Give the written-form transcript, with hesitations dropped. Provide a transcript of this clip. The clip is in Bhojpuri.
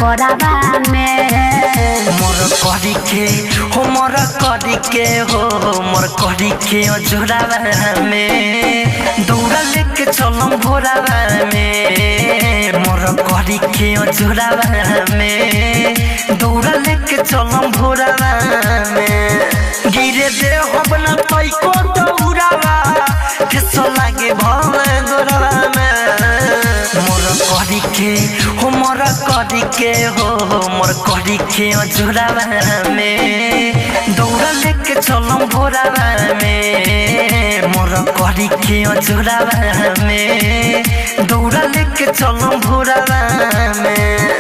कोराबा में मोर करी के हो मोर करी के हो मोर करी के जोराबा में दौड़ा लेके चलम भोराबा में मोर करी के जोराबा में दौड़ा लेके चलम भोराबा में गिरे दे हम न तैको दौड़ाबा ठेसो लागे भले गोराबा में मोर करी के हो मोर करी के हो मोर करी के जोराबा में दौड़ा लेके चलम भोराबा में मोर करी के जोराबा में दौड़ा लेके चलम भोराबा में।